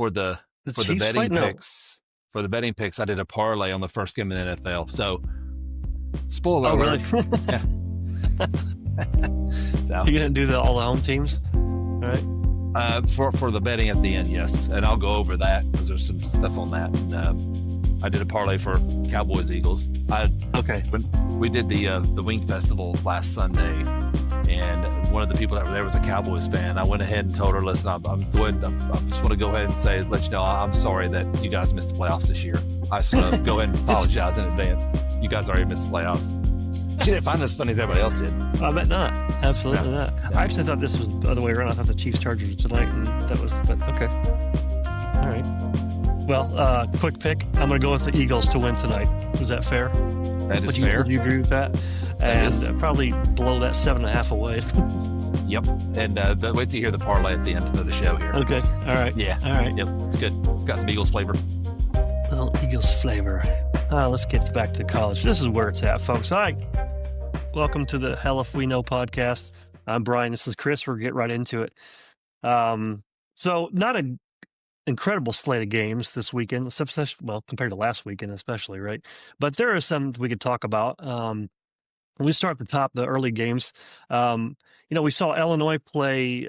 The for the Chiefs betting fight? No. picks. For the betting picks, I did a parlay on the first game in the NFL. So, spoiler Oh, really? alert. Yeah. So, You gonna do all the home teams? All right. for the betting at the end, yes, and I'll go over that because there's some stuff on that. And, I did a parlay for Cowboys Eagles. Okay. When we did the Wing Festival last Sunday, and one of the people that were there was a Cowboys fan. I went ahead and told her, "Listen, I just want to go ahead and say, let you know, I'm sorry that you guys missed the playoffs this year. I just want to go ahead and apologize in advance. You guys already missed the playoffs." She didn't find it as funny as everybody else did. I bet not. Absolutely Yeah. not. Yeah. I actually thought this was the other way around. I thought the Chiefs Chargers were tonight, and that was. But okay. All right. Well, quick pick. I'm going to go with the Eagles to win tonight. Is that fair? That is Would fair. you agree with that? That And is. probably blow that 7.5 away. Yep. And wait to hear the parlay at the end of the show here. Okay. All right. Yeah. All right. Yep. It's good. It's got some Eagles flavor. Little Eagles flavor. Let's get back to college. This is where it's at, folks. All right. Welcome to the Hell If We Know podcast. I'm Brian. This is Chris. We'll get right into it. So not an incredible slate of games this weekend, well, compared to last weekend, especially, right? But there are some we could talk about. We start at the top, the early games. We saw Illinois play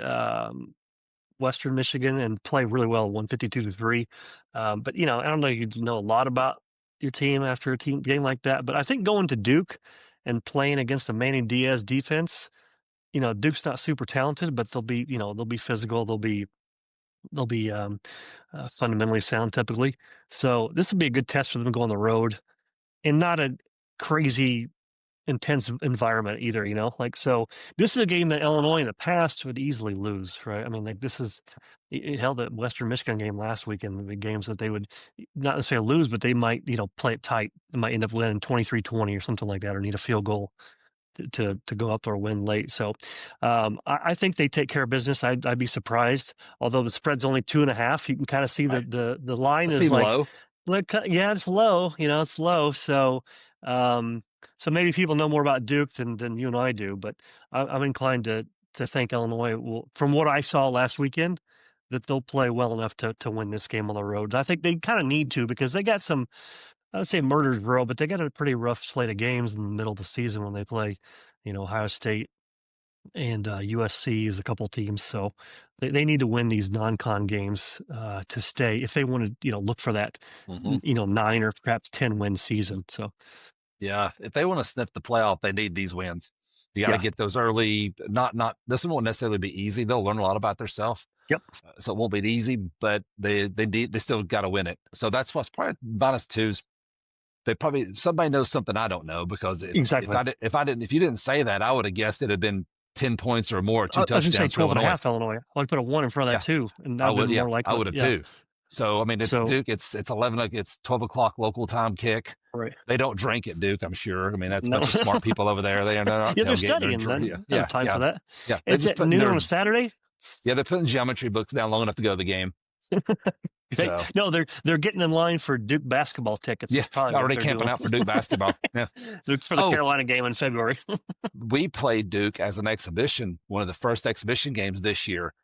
Western Michigan and play really well, 152-3. But I don't know if you know a lot about your team after a team game like that. But I think going to Duke and playing against a Manny Diaz defense, Duke's not super talented, but they'll be physical. They'll be fundamentally sound typically. So this would be a good test for them to go on the road and not a crazy intense environment either, so this is a game that Illinois in the past would easily lose, right? I mean, like it held that Western Michigan game last weekend, the games that they would not necessarily lose, but they might, play it tight. It might end up winning 23-20 or something like that, or need a field goal to go up or win late. So I think they take care of business. I'd be surprised, although the spread's only 2.5. You can kind of see the line is like low. Look, yeah, it's low. It's low. So maybe people know more about Duke than you and I do, but I'm inclined to think Illinois will, from what I saw last weekend, that they'll play well enough to win this game on the road. I think they kind of need to, because they got some, I would say murder's row, but they got a pretty rough slate of games in the middle of the season when they play, Ohio State and USC is a couple teams. So they need to win these non-con games to stay if they want to, look for that, 9 or perhaps 10 win season. So Yeah, if they want to sniff the playoff, they need these wins. You got to get those early. This won't necessarily be easy. They'll learn a lot about themselves. Yep. So it won't be easy, but they still got to win it. So that's what's probably -2s. They probably, somebody knows something I don't know, because Exactly. if you didn't say that, I would have guessed it had been 10 points or more, 2 I was going to say touchdowns for Illinois. 12.5 Illinois. I would put a 1 in front of that too, and that would be more likely. I would have too. So I mean, it's Duke. It's 11. It's 12 o'clock local time kick. Right. They don't drink at Duke, I'm sure. I mean, that's a bunch of smart people over there. They're not. They're studying. Time for that. Yeah, it's at noon on a Saturday. Yeah, they're putting geometry books down long enough to go to the game. No, they're getting in line for Duke basketball tickets. Yeah, already camping out for Duke basketball. Yeah, for the Carolina game in February. We played Duke as an exhibition, one of the first exhibition games this year.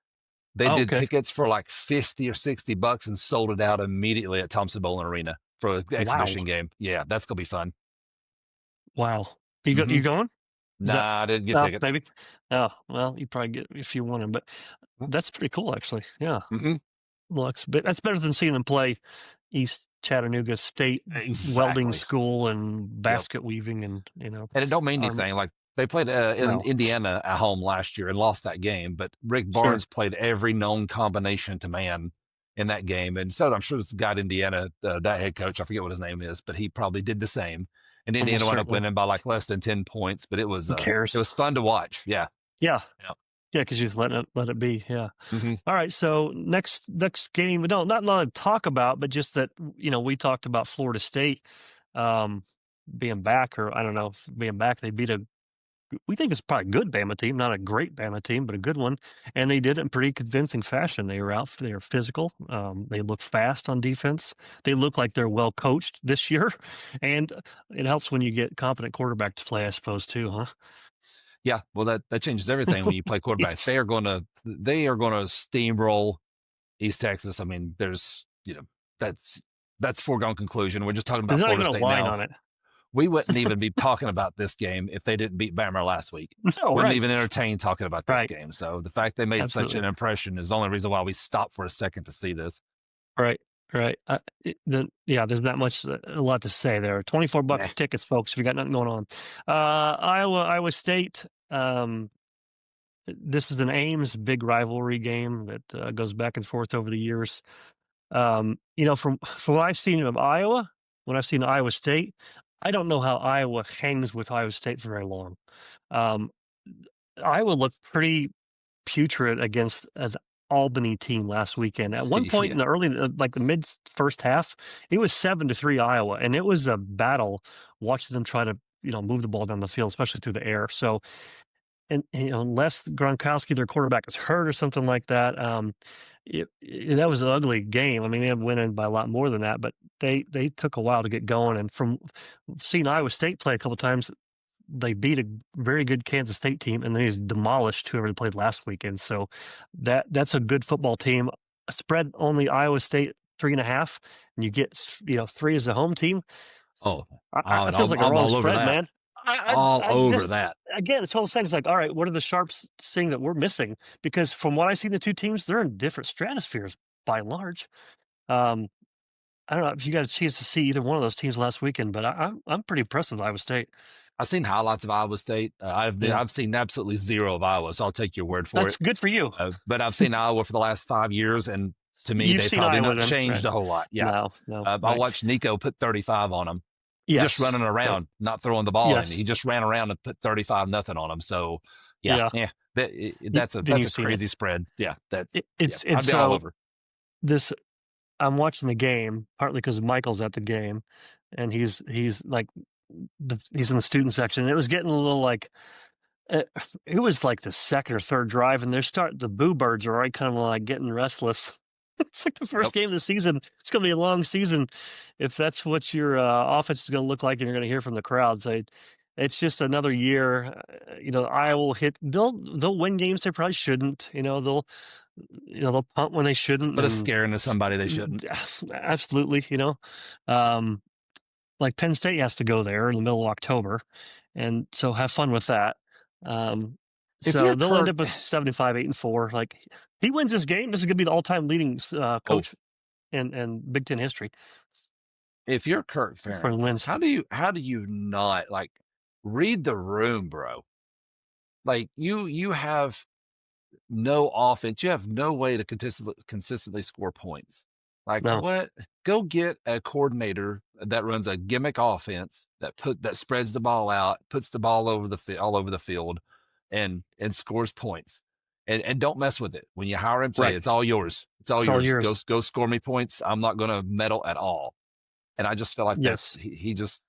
They did tickets for like $50 or $60 and sold it out immediately at Thompson-Boling Arena for an exhibition game. Yeah, that's gonna be fun. Wow, you going? Nah, I didn't get tickets. Maybe. Oh, well, you probably get if you want them, but that's pretty cool, actually. Yeah. But that's better than seeing them play East Chattanooga State welding school and basket weaving, and And it don't mean anything. Like they played in Indiana at home last year and lost that game, but Rick Barnes played every known combination to man in that game, and so I'm sure this guy at Indiana, that head coach, I forget what his name is, but he probably did the same. And Indiana wound up winning by like less than 10 points, but it was it was fun to watch. Yeah. Yeah, because you just let it be. Yeah. All right. So next game, not a lot to talk about, but just that we talked about Florida State being back, or I don't know, being back. They beat we think it's probably a good Bama team, not a great Bama team, but a good one, and they did it in pretty convincing fashion. They were out. They were physical. They look fast on defense. They look like they're well coached this year, and it helps when you get competent quarterback to play, I suppose, too, huh? Yeah, well, that changes everything when you play quarterback. They are going to steamroll East Texas. I mean, there's that's foregone conclusion. We're just talking There's about not Florida even a State line now. on it. We wouldn't even be talking about this game if they didn't beat Bama last week. No, Wouldn't right. even entertain talking about this Right. game. So the fact they made such Absolutely. an impression is the only reason why we stopped for a second to see this. Right. Right. There's not much, a lot to say there. $24 Nah. tickets, folks, if you got nothing going on. Iowa State. This is an Ames big rivalry game that goes back and forth over the years. From what I've seen of Iowa, when I've seen Iowa State, I don't know how Iowa hangs with Iowa State for very long. Iowa looked pretty putrid against an Albany team last weekend. At one point Yeah. in the early, like the mid first half, it was 7-3 Iowa, and it was a battle watching them try to move the ball down the field, especially through the air. So, and unless Gronkowski, their quarterback, is hurt or something like that, that was an ugly game. I mean, they ended up winning by a lot more than that, but they took a while to get going. And from seeing Iowa State play a couple of times, they beat a very good Kansas State team, and they just demolished whoever they played last weekend. So that's a good football team. Spread only Iowa State 3.5, and you get 3 as a home team. Oh, it feels like a wrong spread, man. All over that. Again, it's one of those things like, all right, what are the sharps seeing that we're missing? Because from what I see, the two teams, they're in different stratospheres by and large. I don't know if you got a chance to see either one of those teams last weekend, but I'm pretty impressed with Iowa State. I've seen highlights of Iowa State. I've seen absolutely zero of Iowa, so I'll take your word for it. That's good for you. But I've seen Iowa for the last 5 years, and to me, they've probably not changed a whole lot. Yeah, no. I watched Nico put 35 on them. Yes. Just running around, not throwing the ball in. He just ran around and put 35-0 on them. So, that's a crazy spread. Yeah, I'd be all over. I'm watching the game partly because Michael's at the game, and he's like he's in the student section. And it was getting a little like it was like the second or third drive, and the Boo Birds are already kind of like getting restless. It's like the first game of the season. It's going to be a long season if that's what your offense is going to look like, and you're going to hear from the crowd. So it's just another year. Iowa will hit. They'll win games they probably shouldn't. They'll punt when they shouldn't. But it's scaring to somebody they shouldn't. Absolutely. Like Penn State has to go there in the middle of October, and so have fun with that. So they'll end up with 75-8-4. Like he wins this game, this is going to be the all-time leading coach in Big Ten history. If you're Kirk Ferentz, how do you not read the room, bro? Like you have no offense, you have no way to consistently score points. What? Go get a coordinator that runs a gimmick offense that spreads the ball out, puts the ball all over the field, and scores points. And don't mess with it. When you hire him, say it's all yours. It's all yours. Go score me points. I'm not going to meddle at all. And I just feel like he just,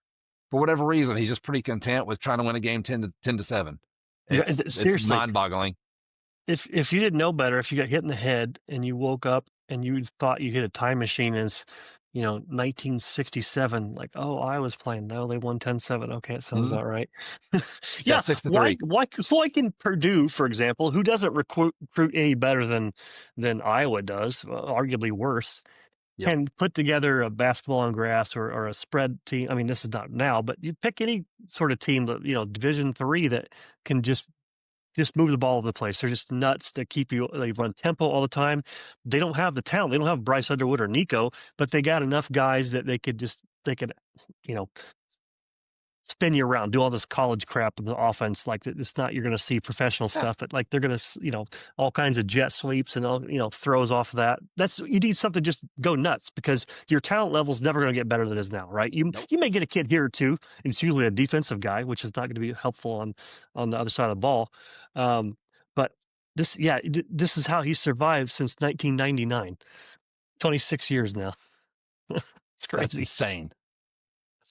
for whatever reason, he's just pretty content with trying to win a game 10-7. It's mind-boggling. If you didn't know better, if you got hit in the head and you woke up and you thought you hit a time machine and it's 1967, like, oh, I was playing. No, they won 10-7. Okay, it sounds about right. 6-3. Why can Purdue, for example, who doesn't recruit any better than Iowa does, arguably worse, can put together a basketball on grass or a spread team? I mean, this is not now, but you pick any sort of team that Division III that can just move the ball over the place. They're just nuts to keep you. They run tempo all the time. They don't have the talent. They don't have Bryce Underwood or Nico, but they got enough guys that they could spin you around, do all this college crap in the offense. Like it's not, you're going to see professional stuff, but like they're going to, all kinds of jet sweeps and all, throws off of that. You need something, just go nuts, because your talent level is never going to get better than it is now, right? You may get a kid here or two. It's usually a defensive guy, which is not going to be helpful on the other side of the ball. But this is how he survived since 1999, 26 years now. It's crazy. That's insane.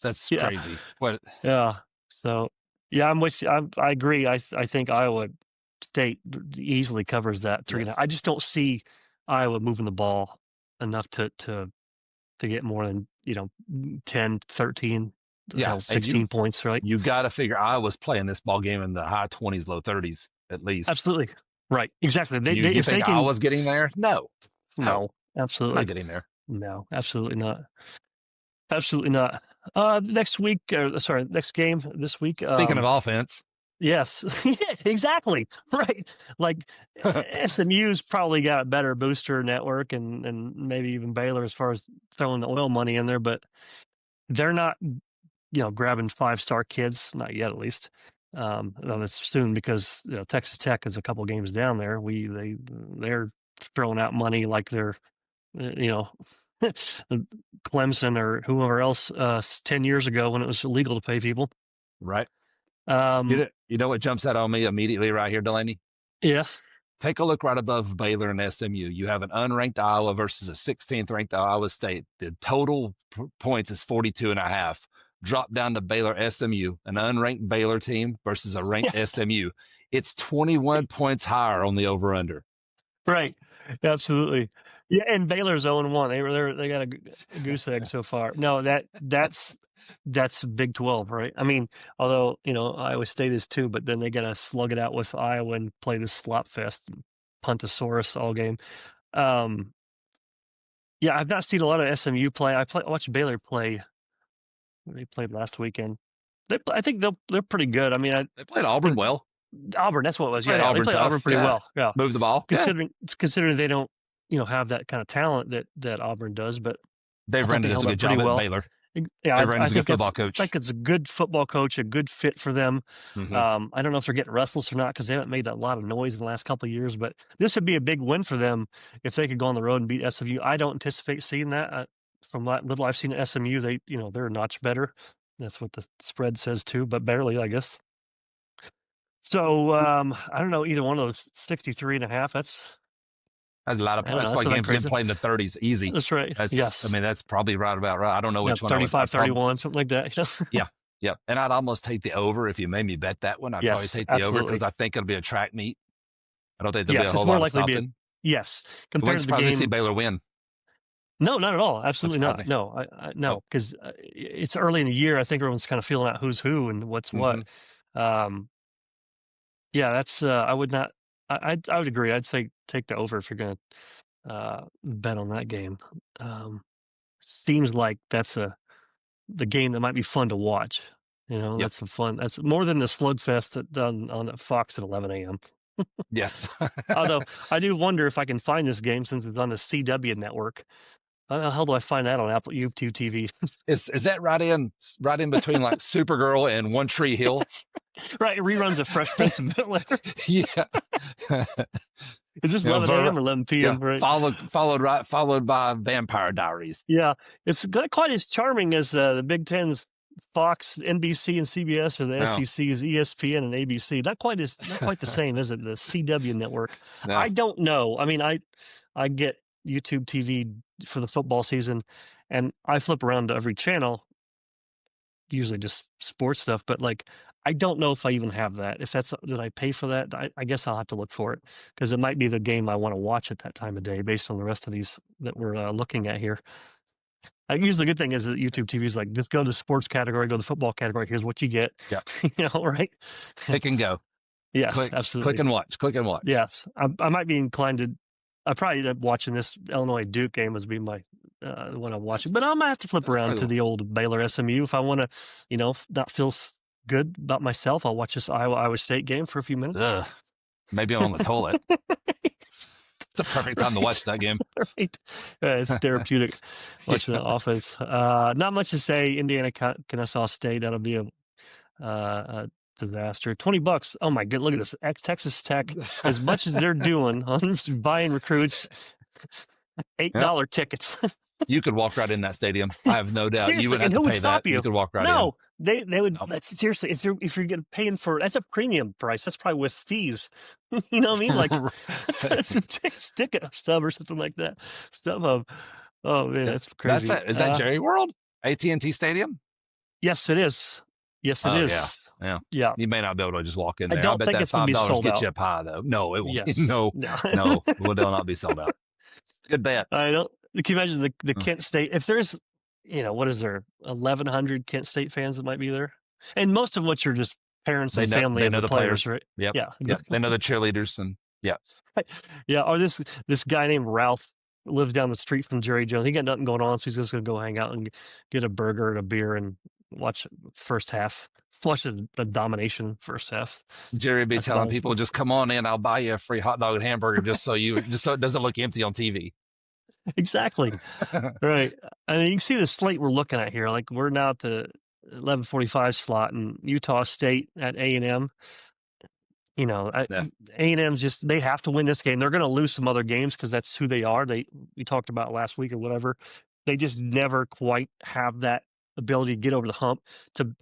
That's crazy. What? Yeah. So, I'm with you. I agree. I think Iowa State easily covers that 3.5. I just don't see Iowa moving the ball enough to get more than 10, 13, 16 points. Right. You got to figure Iowa's playing this ball game in the high 20s, low 30s at least. Absolutely. Right. Exactly. You think Iowa's getting there? No. No, I'm absolutely. not getting there. No, absolutely not. Absolutely not. Next week, next game this week. Speaking of offense. Yes, exactly. Right. Like SMU's probably got a better booster network and maybe even Baylor as far as throwing the oil money in there, but they're not, grabbing 5-star kids, not yet at least. Well, that's soon because Texas Tech is a couple games down there. They're throwing out money like they're Clemson or whoever else 10 years ago when it was illegal to pay people. Right. Um, You know what jumps out on me immediately right here, Delaney? yeah. Take a look right above Baylor and SMU. You have an unranked Iowa versus a 16th ranked Iowa State. The total points is 42.5. Drop down to Baylor SMU, an unranked Baylor team versus a ranked SMU. It's 21 points higher on the over under. Right. Absolutely. Yeah, and Baylor's 0-1. They got a goose egg so far. No, that's Big 12, right? I mean, although, Iowa State is too, but then they got to slug it out with Iowa and play this slop fest, Puntosaurus all game. Yeah, I've not seen a lot of SMU play. I watched Baylor play. They played last weekend. I think they're pretty good. I mean, they played Auburn well. Auburn, that's what it was. They played Auburn pretty well. Yeah, move the ball. Considering they don't, have that kind of talent that Auburn does, but Dave Renton does a good job at Baylor. Yeah, I think a good football coach. I think it's a good football coach, a good fit for them. Mm-hmm. I don't know if they're getting restless or not because they haven't made a lot of noise in the last couple of years, but this would be a big win for them if they could go on the road and beat SMU. I don't anticipate seeing that. From what little I've seen at SMU, they're a notch better. That's what the spread says too, but barely, I guess. So I don't know, either one of those 63.5. That's a lot of points. That's why games getting played in the 30s easy. That's right. Yes. I mean, that's probably about right. I don't know which one. 35-31, something like that. Yeah. And I'd almost take the over if you made me bet that one. I'd probably take the over because I think it'll be a track meet. I don't think there'll be a whole lot of stopping. Yes. Compared to the game. To see Baylor win. No, not at all. Absolutely not. No, no, because it's early in the year. I think everyone's kind of feeling out who's who and what's what. Yeah, that's. I would not. I would agree. I'd say take the over if you're going to bet on that game. Seems like that's the game that might be fun to watch. That's fun. That's more than the slugfest on Fox at 11 a.m. Yes. Although I do wonder if I can find this game since it's on the CW network. How the hell do I find that on Apple YouTube TV? Is that right in between like Supergirl and One Tree Hill? Right, reruns of Fresh Prince of Bel-Air. Yeah. Is this 11 a.m. or 11 p.m.? Yeah, right? Followed by Vampire Diaries. Yeah, it's not quite as charming as the Big Ten's Fox, NBC, and CBS, or the SEC's ESPN and ABC. Not quite the same, is it? The CW network. No. I don't know. I mean, I get YouTube TV for the football season, and I flip around to every channel, usually just sports stuff, but I don't know if I even have that. Did I pay for that? I guess I'll have to look for it because it might be the game I want to watch at that time of day based on the rest of these that we're looking at here. Usually the good thing is that YouTube TV is like, just go to the sports category, go to the football category. Here's what you get. Yeah. Right? Click and go. Yes, absolutely. Click and watch. Yes. I might be inclined to. I probably end up watching this Illinois Duke game as being my one I'm watching, but I might have to flip around to the old Baylor SMU if I want to, not feel good about myself. I'll watch this Iowa State game for a few minutes. Maybe I'm on the toilet. It's a perfect time to watch that game. Right. It's therapeutic watching the offense. Not much to say. Indiana, Kennesaw State. That'll be a disaster. $20. Oh my god! Look at this. Texas Tech. As much as they're doing on buying recruits, $8 tickets. You could walk right in that stadium. I have no doubt. Seriously, you wouldn't have to pay that. You could walk right in. No, they would. Seriously, if you're getting paying for, that's a premium price. That's probably with fees. You know what I mean? Like that's a ticket stub or something like that. StubHub. Oh man, that's crazy. Is that Jerry World? AT&T Stadium? Yes, it is. Yes, it is. Yeah. Yeah. You may not be able to just walk in there. I don't think it's going to be sold out. Get you a pie though. No, it won't. Yes. No. Well, they'll not be sold out. Good bet. I don't. Can you imagine the Kent State? If there's, what is there? 1,100 Kent State fans that might be there, and most of which are just parents and family of the players, right? Yep. Yeah. Yep. They know the cheerleaders and Right. Yeah. Or this guy named Ralph lives down the street from Jerry Jones. He got nothing going on, so he's just going to go hang out and get a burger and a beer and watch first half. Watch the domination first half. Jerry be That's telling about people, just come on in, I'll buy you a free hot dog and hamburger just so it doesn't look empty on TV. exactly right. I mean, you can see the slate we're looking at here. Like we're now at the 11:45 slot, and Utah State at A&M. You know, Yeah. A&M's just, they have to win this game. They're going to lose some other games because that's who they are. We talked about last week or whatever. They just never quite have that ability to get over the hump.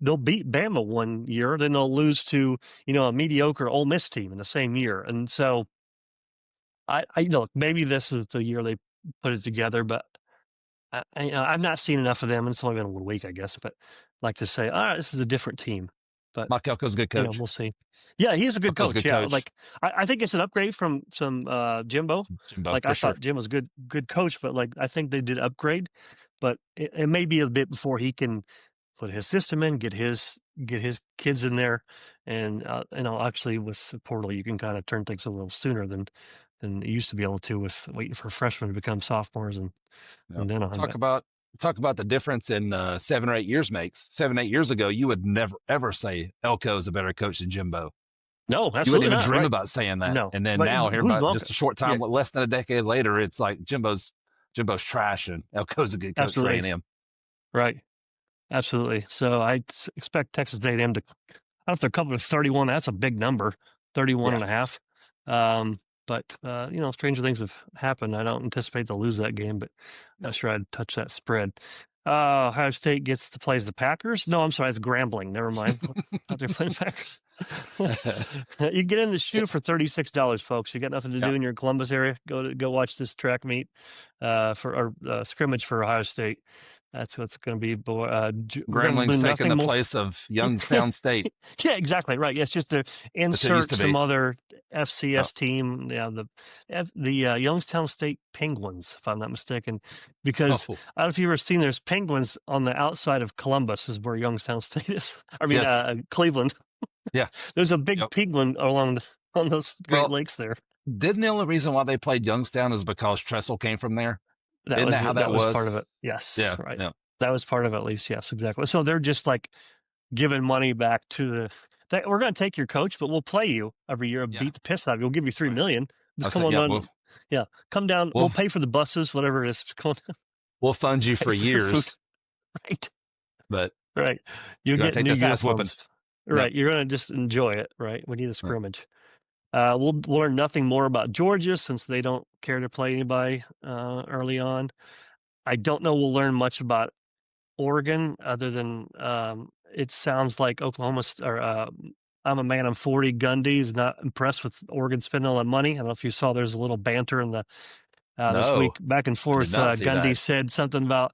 They'll beat Bama one year, then they'll lose to, a mediocre Ole Miss team in the same year. And so I look, maybe this is the year they put it together, but I've not seen enough of them, and it's only been 1 week, I guess. But I like to say, all right, this is a different team. But Mike Elko's a good coach. we'll see. Yeah, he's a good Elko's coach. a good coach. Like I think it's an upgrade from some Jimbo. Like I thought Jim was a good coach, but like I think they did upgrade. But it may be a bit before he can put his system in, get his kids in there, and actually with the portal you can kind of turn things a little sooner than you used to be able to with waiting for freshmen to become sophomores and then on. Talk about the difference in 7 or 8 years makes. 7, 8 years ago, you would never ever say Elko is a better coach than Jimbo. No, absolutely you wouldn't even not, dream right. about saying that. No. And then But now, here who's about welcome? just a short time, less than a decade later, it's like Jimbo's trash and Elko's a good coach Absolutely. for A&M. Right. Absolutely. So I expect Texas A&M to, I don't know if they're coming to 31. That's a big number, 31 and a half. But stranger things have happened. I don't anticipate they'll lose that game, but not sure I'd touch that spread. Ohio State gets to play the Packers. No, I'm sorry, it's Grambling. Never mind. They're playing Packers. You get in the shoe for $36, folks. You got nothing to do in your Columbus area. Go watch this track meet for our scrimmage for Ohio State. That's what's going to be. Grambling's taking the place of Youngstown State. Yeah, exactly right. Yes, just to insert some other FCS team. Yeah, the Youngstown State Penguins, if I'm not mistaken, because I don't know if you've ever seen. There's penguins on the outside of Columbus, is where Youngstown State is. I mean, Cleveland. Yeah, there's a big penguin on those Great Lakes there. Didn't the only reason why they played Youngstown is because Tressel came from there? That was part of it. Yes. Yeah. Right. Yeah. That was part of it, at least. Yes, exactly. So they're just like giving money back to we're going to take your coach, but we'll play you every year and beat the piss out of you. We'll give you $3 million. Just come come down. We'll pay for the buses, whatever it is. We'll fund you for years. Right. But right. You'll get new ass whooping. Right. You're going to just enjoy it. Right. We need a scrimmage. We'll learn nothing more about Georgia since they don't care to play anybody early on. I don't know we'll learn much about Oregon other than it sounds like Oklahoma I'm a man of 40. Gundy is not impressed with Oregon spending all that money. I don't know if you saw there's a little banter in the this week back and forth. Gundy said something about,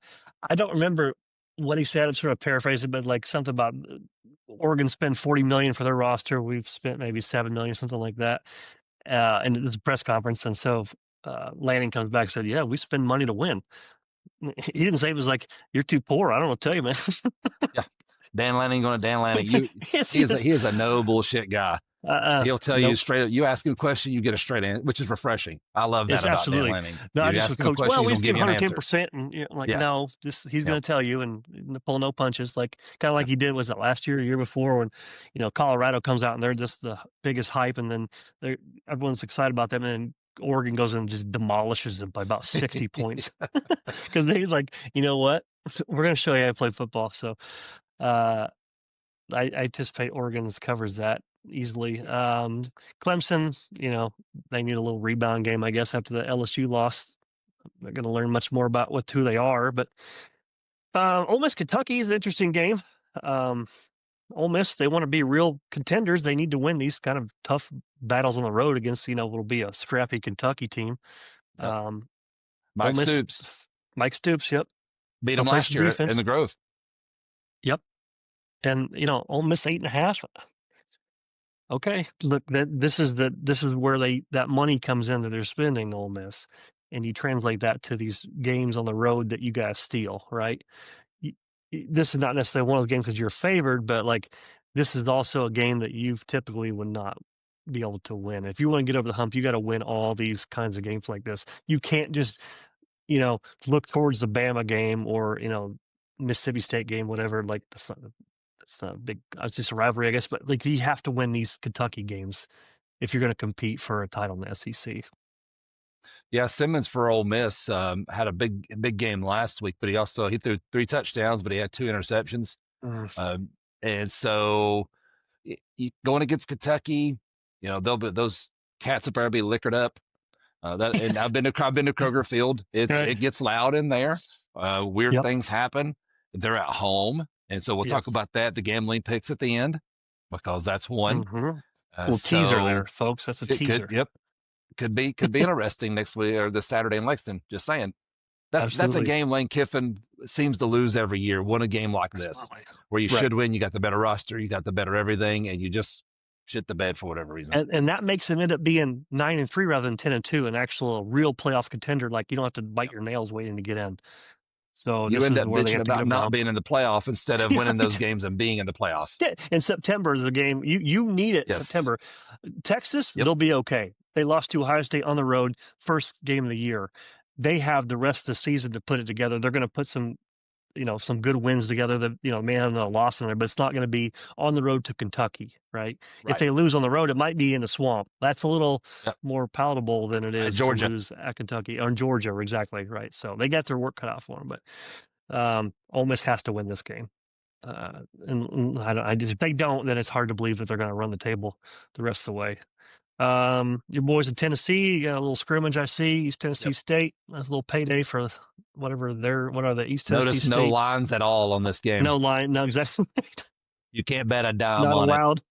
I don't remember what he said. I'm sort of paraphrasing, but like something about Oregon spent $40 million for their roster. We've spent maybe $7 million, something like that. And it was a press conference. And so Lanning comes back and said, yeah, we spend money to win. He didn't say it was like, you're too poor. I don't know what to tell you, man. Yeah. Dan Lanning going to Dan Lanning. He is a no bullshit guy. He'll tell you straight up. You ask him a question, you get a straight answer, which is refreshing. I love that about Dan Lanning. No, I just with Coach, well, we give 110%. And no, he's going to tell you and pull no punches. Like kind of like he did, was it last year or year before when, Colorado comes out and they're just the biggest hype and then everyone's excited about them and Oregon goes and just demolishes them by about 60 points because they like, you know what, we're going to show you how to play football. So I anticipate Oregon covers that easily. Clemson, they need a little rebound game, I guess, after the LSU loss. They're going to learn much more about who they are. But Ole Miss Kentucky is an interesting game. Ole Miss, they want to be real contenders. They need to win these kind of tough battles on the road against, what'll be a scrappy Kentucky team. Mike Stoops, yep. Beat them last year in the Grove. Yep. And, Ole Miss 8.5. Okay, look, this is where that money comes in that they're spending, Ole Miss, and you translate that to these games on the road that you guys steal, right? This is not necessarily one of those games because you're favored, but like this is also a game that you typically would not be able to win. If you want to get over the hump, you got to win all these kinds of games like this. You can't just look towards the Bama game or Mississippi State game, whatever. Like that's not a big. It's just a rivalry, I guess. But like you have to win these Kentucky games if you're going to compete for a title in the SEC. Yeah, Simmons for Ole Miss had a big game last week, but he threw 3 touchdowns, but he had 2 interceptions. Mm. And so going against Kentucky, those cats will probably be liquored up. And I've been to Kroger Field. It gets loud in there. Weird Yep. things happen. They're at home, and so we'll talk about that. The gambling picks at the end because that's one. Little teaser there, folks. That's a teaser. Could be interesting next week or this Saturday in Lexington. Just saying. That's a game Lane Kiffin seems to lose every year. Win a game like this where you should win. You got the better roster, you got the better everything, and you just shit the bed for whatever reason. And that makes them end up being 9-3 rather than 10-2, an actual real playoff contender. Like you don't have to bite your nails waiting to get in. So you end up bitching about not being in the playoff instead of winning those games and being in the playoff. Yeah, and September is a game you need it. Yes. September, Texas, they'll be okay. They lost to Ohio State on the road, first game of the year. They have the rest of the season to put it together. They're going to put some good wins together. That may have a loss in there, but it's not going to be on the road to Kentucky, right? If they lose on the road, it might be in the swamp. That's a little more palatable than it is Georgia. To lose at Kentucky or in Georgia, exactly right. So they got their work cut out for them, but Ole Miss has to win this game. And if they don't, then it's hard to believe that they're going to run the table the rest of the way. Your boys in Tennessee, you got a little scrimmage. I see East Tennessee State. That's a little payday for whatever what are the East Tennessee State? No lines at all on this game. No line. No, exactly. You can't bet a dime Not on allowed.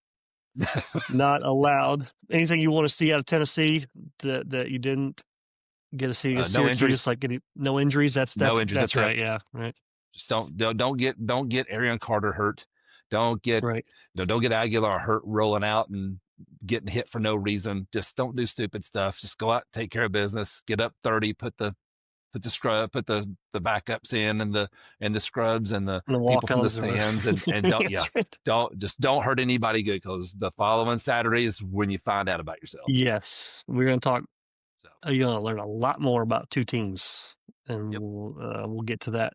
it. Not allowed. Anything you want to see out of Tennessee that you didn't get to see? No injuries. Like no injuries. That's no injuries. That's right. Yeah, right. Just don't get Arian Carter hurt. Don't get don't get Aguilar hurt rolling out and getting hit for no reason. Just don't do stupid stuff. Just go out, take care of business, get up 30, put the backups in and the scrubs and the people from the stands and don't hurt anybody good because the following Saturday is when you find out about yourself. Yes, we're going to talk. You're going to learn a lot more about two teams, and we'll get to that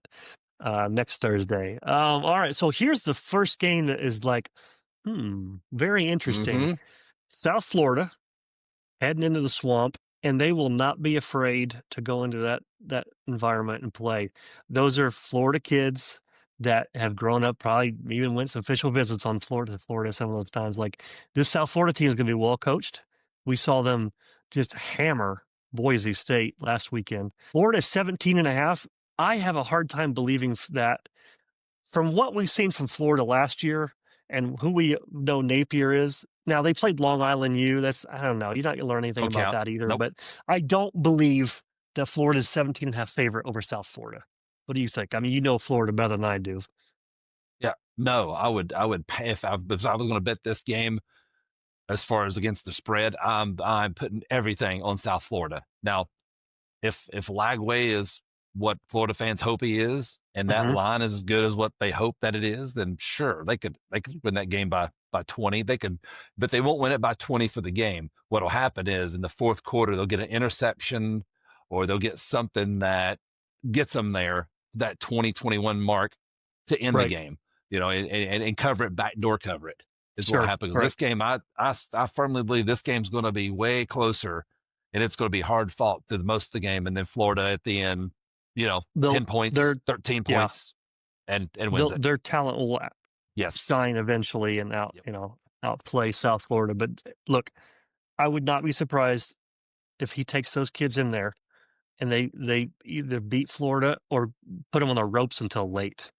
next Thursday. All right, so here's the first game that is like, very interesting. Mm-hmm. South Florida heading into the swamp, and they will not be afraid to go into that environment and play. Those are Florida kids that have grown up, probably even went some official visits on Florida some of those times. Like this South Florida team is going to be well coached. We saw them just hammer Boise State last weekend. Florida 17.5. I have a hard time believing that from what we've seen from Florida last year and who we know Napier is. Now, they played Long Island U. I don't know. You're not going to learn anything about that either. Nope. But I don't believe that Florida's 17.5 favorite over South Florida. What do you think? I mean, you know Florida better than I do. Yeah. No, I would pay if I was going to bet this game as far as against the spread. I'm putting everything on South Florida. Now, if Lagway is what Florida fans hope he is, and that line is as good as what they hope that it is, then sure, they could win that game by 20. They could, but they won't win it by 20 for the game. What'll happen is in the fourth quarter, they'll get an interception or they'll get something that gets them there, that 20-21 mark to end the game, and cover it, backdoor cover it is what happens. This game, I firmly believe this game's going to be way closer and it's going to be hard fought through most of the game. And then Florida at the end, 10 points, 13 points and wins it. Their talent will shine eventually and outplay South Florida. But look, I would not be surprised if he takes those kids in there and they either beat Florida or put them on the ropes until late.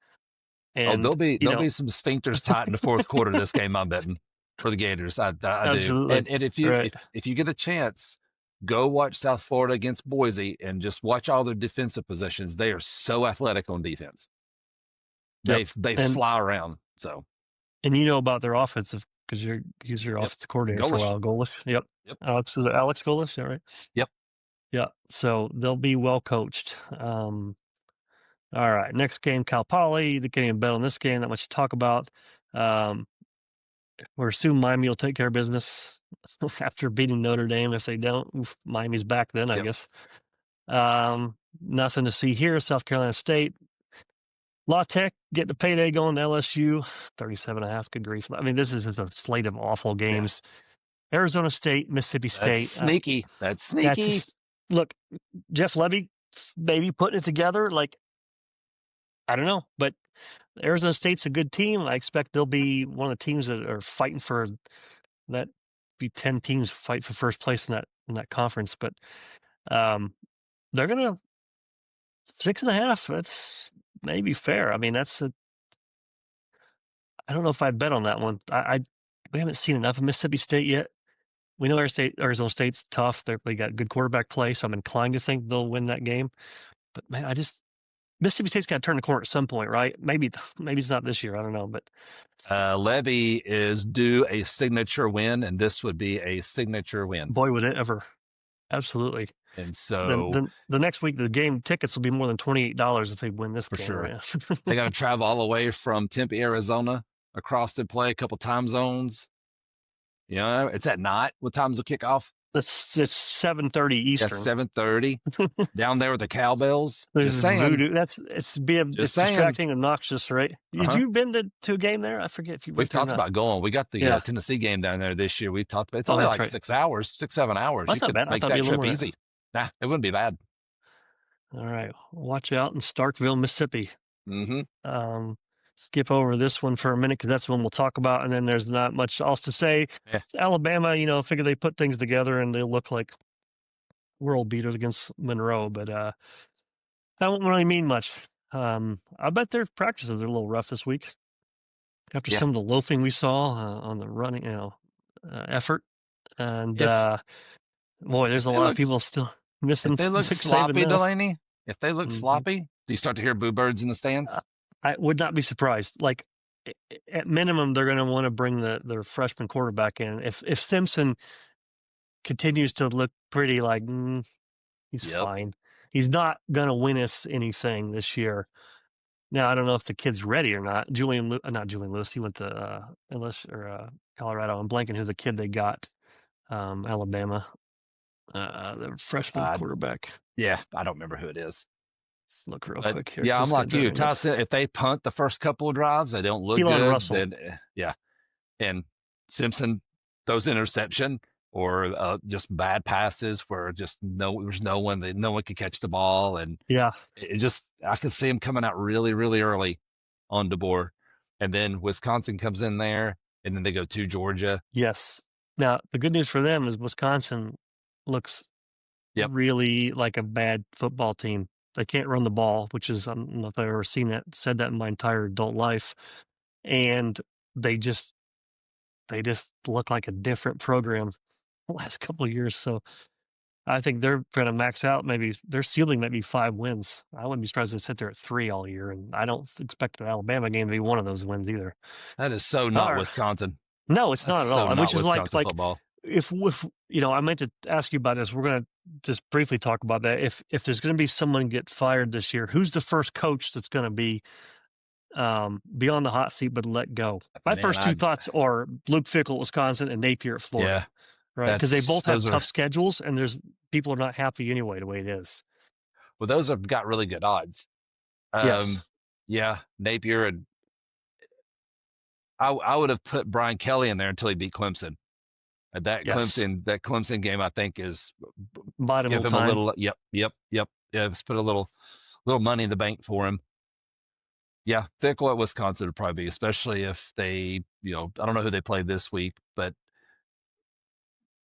And there'll be some sphincters tight in the fourth quarter of this game, I'm betting, for the Gators. I do. And if you get a chance, go watch South Florida against Boise and just watch all their defensive positions. They are so athletic on defense. They fly around. So, and you know about their offensive because he's your offensive coordinator for a while, Golesh. Yep. Alex Golesh, is that right? Yep. Yeah. So they'll be well coached. All right. Next game, Cal Poly. You can't even bet on this game. Not much to talk about. We're assuming Miami will take care of business after beating Notre Dame. If they don't, Miami's back then, I guess. nothing to see here. South Carolina State. La Tech getting a payday going to LSU, 37.5. Good grief. I mean, this is just a slate of awful Yeah. games. Arizona State, Mississippi That's State. sneaky. That's That's sneaky. just, look, Jeff Levy maybe putting it together. Like, I don't know, but Arizona State's a good team. I expect they'll be one of the teams that are fighting for that. Be 10 teams fight for first place in that conference, but they're gonna 6.5. That's maybe fair. I mean, I don't know if I bet on that one. We haven't seen enough of Mississippi State yet. We know Arizona State's tough. They got good quarterback play, so I'm inclined to think they'll win that game. But man, Mississippi State's got to turn the corner at some point, right? Maybe it's not this year. I don't know, but Levy is due a signature win, and this would be a signature win. Boy, would it ever! Absolutely. And so the next week, the game tickets will be more than $28 if they win this game. For sure. They got to travel all the way from Tempe, Arizona, across to play a couple time zones. You know, it's at night. What time's the kickoff? It's 7:30 Eastern. That's 7:30 down there with the cowbells. Just saying. Voodoo. It's distracting and obnoxious, right? Did you been to a game there? I forget if you. We've talked about going. We got the Tennessee game down there this year. We've talked about it's only like 6 hours, 6-7 hours. That's not bad. Make that trip easy. Nah, it wouldn't be bad. All right, watch out in Starkville, Mississippi. Mm-hmm. Skip over this one for a minute because that's the one we'll talk about, and then there's not much else to say. Yeah. Alabama, figure they put things together and they look like world beaters against Monroe, but that won't really mean much. I bet their practices are a little rough this week after some of the loafing we saw on the running, effort, and boy, there's a lot of people still missing. If they look sloppy, Delaney. If they look sloppy, do you start to hear boo birds in the stands? I would not be surprised. Like, at minimum, they're going to want to bring their freshman quarterback in. If Simpson continues to look pretty like he's fine, he's not going to win us anything this year. Now, I don't know if the kid's ready or not. Not Julian Lewis. He went to Colorado. I'm blanking who the kid they got. Alabama, the freshman quarterback. Yeah, I don't remember who it is. Let's look real quick here. Yeah, I'm like you. Tyson, if they punt the first couple of drives, they don't look good. Then, and Simpson throws interception or just bad passes where there's no one could catch the ball, and I could see him coming out really, really early on DeBoer, and then Wisconsin comes in there, and then they go to Georgia. Yes. Now the good news for them is Wisconsin looks really like a bad football team. They can't run the ball, which is, I don't know if I've ever said that in my entire adult life. And they just look like a different program the last couple of years. So I think they're going to max out. Maybe their ceiling might be 5 wins. I wouldn't be surprised to sit there at 3 all year. And I don't expect the Alabama game to be one of those wins either. That is so not Wisconsin. No, it's not at all. Which is like football. If I meant to ask you about this, we're going to just briefly talk about that. If there's going to be someone get fired this year, who's the first coach that's going to be on the hot seat but let go? My first two thoughts are Luke Fickell at Wisconsin and Napier at Florida. Yeah, right, because they both have tough schedules, and people are not happy anyway the way it is. Well, those have got really good odds. Yes. Yeah, Napier and I would have put Brian Kelly in there until he beat Clemson. That Clemson game, I think, is give him a little. Yep. Yeah, let's put a little money in the bank for him. Yeah, Fickell at Wisconsin would probably be, especially if they, I don't know who they played this week, but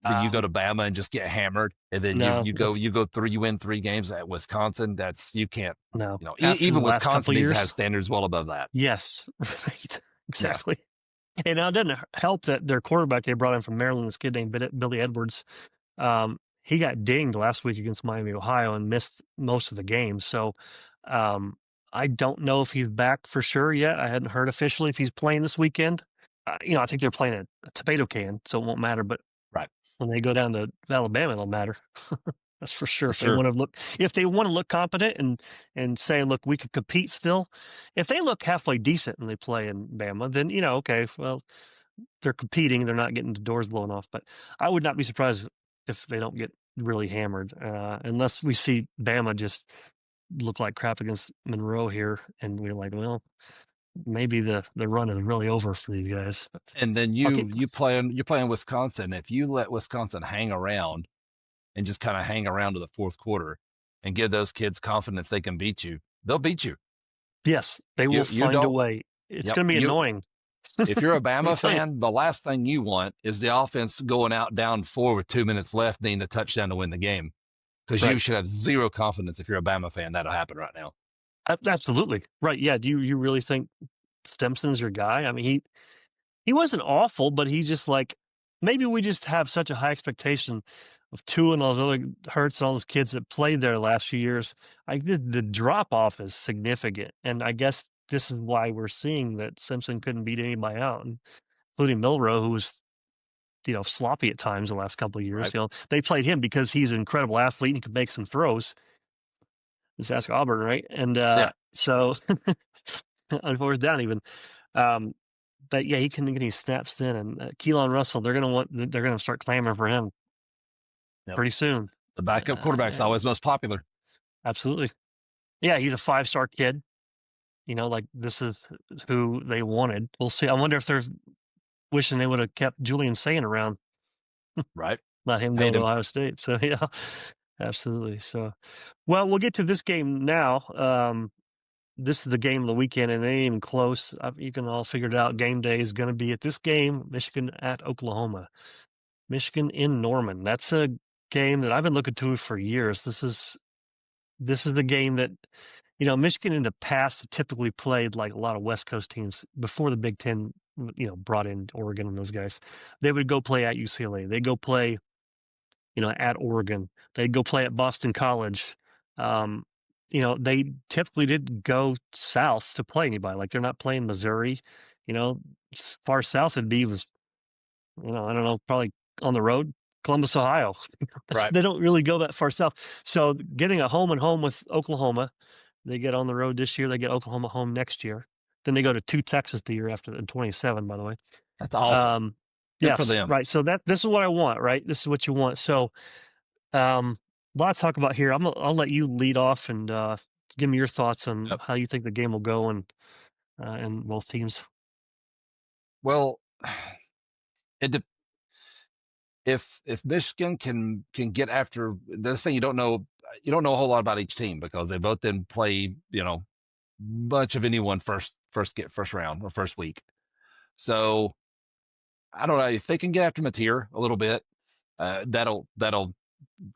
you go to Bama and just get hammered, and then you win 3 games at Wisconsin. You can't. No, even Wisconsin needs to have standards well above that. Yes, right, exactly. Yeah. And now it doesn't help that their quarterback they brought in from Maryland, this kid named Billy Edwards, he got dinged last week against Miami, Ohio, and missed most of the game. So I don't know if he's back for sure yet. I hadn't heard officially if he's playing this weekend. I think they're playing a tomato can, so it won't matter. But when they go down to Alabama, it'll matter. That's for sure. If they want to look competent and say, look, we could compete still. If they look halfway decent and they play in Bama, then okay, well, they're competing. They're not getting the doors blown off. But I would not be surprised if they don't get really hammered, unless we see Bama just look like crap against Monroe here, and we're like, well, maybe the run is really over for these guys. But And then I'll you keep. you playing Wisconsin. If you let Wisconsin hang around and just kind of hang around to the fourth quarter and give those kids confidence they can beat you, they'll beat you. Yes, they will You find a don't. way. It's Yep. going to be You annoying. If you're a Let me Bama tell you. fan, the last thing you want is the offense going out down 4 with 2 minutes left, needing a touchdown to win the game. Because you Right. should have zero confidence if you're a Bama fan that'll happen right now. Absolutely. Right. Yeah. Do you really think Stimson's your guy? I mean, he wasn't awful, but he just like maybe we just have such a high expectation of Tua and all those other Hurts and all those kids that played there the last few years. The drop off is significant, and I guess this is why we're seeing that Simpson couldn't beat anybody out, including Milrow, who was sloppy at times the last couple of years. Right. They played him because he's an incredible athlete and he could make some throws. Just ask Auburn, right? And Yeah. so on fourth down, even. Um, but yeah, he can get these snaps in, and Keelan Russell, they're gonna start clamoring for him Yep. pretty soon. The backup quarterback's always most popular. Absolutely, yeah, he's a 5-star kid. Like this is who they wanted. We'll see. I wonder if they're wishing they would have kept Julian Sayin around, Right. let him go Paid to him. Ohio State. So yeah, absolutely. So, well, we'll get to this game now. This is the game of the weekend, and it ain't even close. You can all figure it out. Game day is going to be at this game, Michigan at Oklahoma. Michigan in Norman. That's a game that I've been looking to for years. This is the game that Michigan in the past typically played like a lot of West Coast teams before the Big Ten, brought in Oregon and those guys. They would go play at UCLA. They go play, at Oregon. They'd go play at Boston College. They typically didn't go south to play anybody. Like they're not playing Missouri. Far south it'd be was, I don't know, probably on the road, Columbus, Ohio. Right. They don't really go that far south. So getting a home and home with Oklahoma, they get on the road this year. They get Oklahoma home next year. Then they go to Texas the year after in 27, by the way. That's awesome. Good for Yes, them. right. So this is what I want, right? This is what you want. So a lot to talk about here. I'll let you lead off and give me your thoughts on Yep. how you think the game will go and both teams. Well, if Michigan can get after this thing, you don't know a whole lot about each team because they both didn't play much of anyone first round or first week. So I don't know if they can get after Mateer a little bit. That'll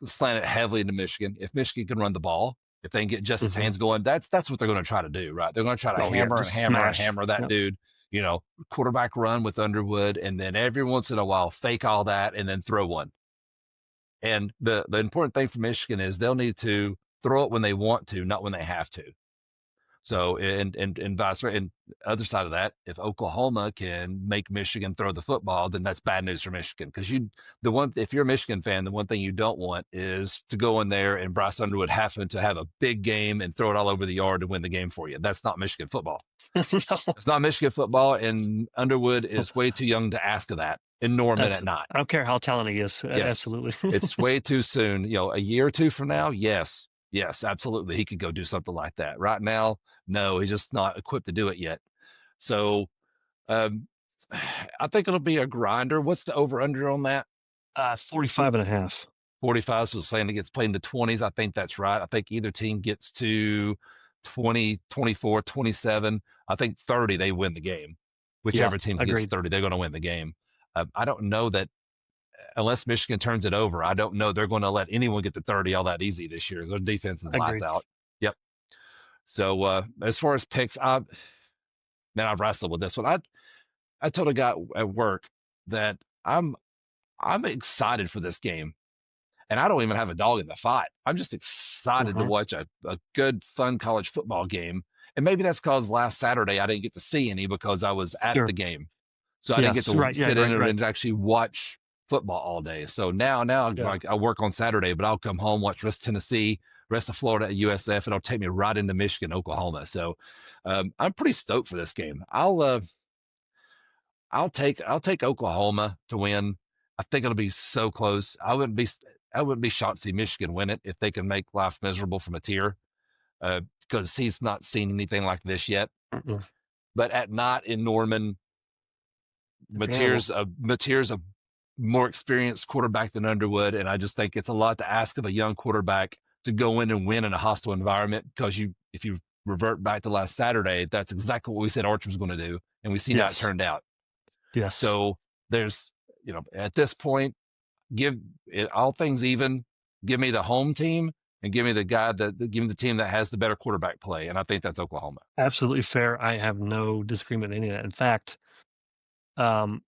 slant it heavily into Michigan. If Michigan can run the ball, if they can get Justice Hands going, that's what they're going to try to do, right? They're going to try to hammer that Yep. dude. Quarterback run with Underwood, and then every once in a while fake all that and then throw one. And the important thing for Michigan is they'll need to throw it when they want to, not when they have to. So and vice versa. And other side of that, if Oklahoma can make Michigan throw the football, then that's bad news for Michigan because if you're a Michigan fan, the one thing you don't want is to go in there and Bryce Underwood happen to have a big game and throw it all over the yard to win the game for you. That's not Michigan football. No. It's not Michigan football, and Underwood is way too young to ask of that in Norman at night. I don't care how talented he is. Yes. Absolutely. It's way too soon. A year or two from now, yes, absolutely, he could go do something like that. Right now, no, he's just not equipped to do it yet. So, I think it'll be a grinder. What's the over under on that? 45.5. 45. So saying it gets played in the 20s. I think that's right. I think either team gets to 20, 24, 27. I think 30, they win the game. Whichever team gets 30, they're going to win the game. I don't know that unless Michigan turns it over, I don't know they're going to let anyone get to 30 all that easy this year. Their defense is lights out. Yep. So as far as picks, I've wrestled with this one. I told a guy at work that I'm excited for this game, and I don't even have a dog in the fight. I'm just excited to watch a good, fun college football game. And maybe that's because last Saturday I didn't get to see any because I was at the game, so I didn't get to sit in and actually watch football all day. So now like I work on Saturday, but I'll come home, watch rest of Tennessee, rest of Florida at USF, and it'll take me right into Michigan, Oklahoma. So I'm pretty stoked for this game. I'll take Oklahoma to win. I think it'll be so close. I wouldn't be I wouldn't be shocked to see Michigan win it if they can make life miserable from a tier, because he's not seen anything like this yet. Mm-mm. But at night in Norman, It's Mateer's a more experienced quarterback than Underwood, and I just think it's a lot to ask of a young quarterback to go in and win in a hostile environment, because if you revert back to last Saturday, that's exactly what we said Archer was going to do, and we see how it Yes. turned out. Yes. So there's, at this point, give it all things even. Give me the home team and give me give me the team that has the better quarterback play, and I think that's Oklahoma. Absolutely fair. I have no disagreement in any of that. In fact, I'm